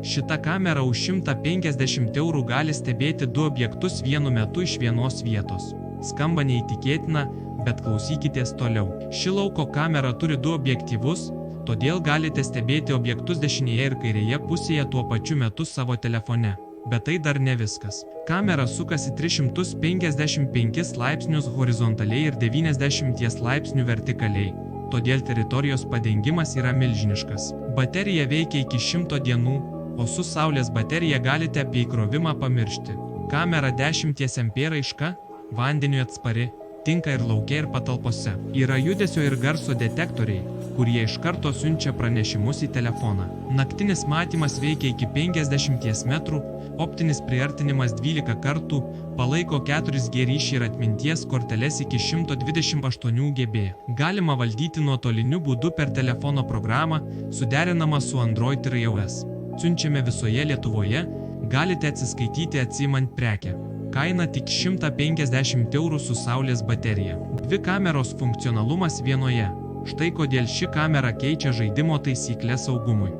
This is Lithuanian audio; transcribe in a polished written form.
Šita kamera už 150 eurų gali stebėti 2 objektus vienu metu iš vienos vietos. Skamba neįtikėtina, bet klausykitės toliau. Ši lauko kamera turi 2 objektyvus, todėl galite stebėti objektus dešinėje ir kairėje pusėje tuo pačiu metu savo telefone. Bet tai dar ne viskas. Kamera sukasi 355 laipsnius horizontaliai ir 90 laipsnių vertikaliai, todėl teritorijos padengimas yra milžiniškas. Baterija veikia iki 100 dienų, o su saulės baterija galite apie įkrovimą pamiršti. Kamera 10 A raiška, vandeniui atspari, tinka ir lauke ir patalpose. Yra judesio ir garso detektoriai, kurie iš karto siunčia pranešimus į telefoną. Naktinis matymas veikia iki 50 metrų, optinis priartinimas 12 kartų, palaiko 4G ryšį ir atminties korteles iki 128 GB. Galima valdyti nuotoliniu būdu per telefono programą, suderinamą su Android ir iOS. Siunčiame visoje Lietuvoje, galite atsiskaityti atsiimant prekę. Kaina tik 150 eurų su saulės baterija. 2 kameros funkcionalumas vienoje. Štai kodėl ši kamera keičia žaidimo taisyklės saugumui.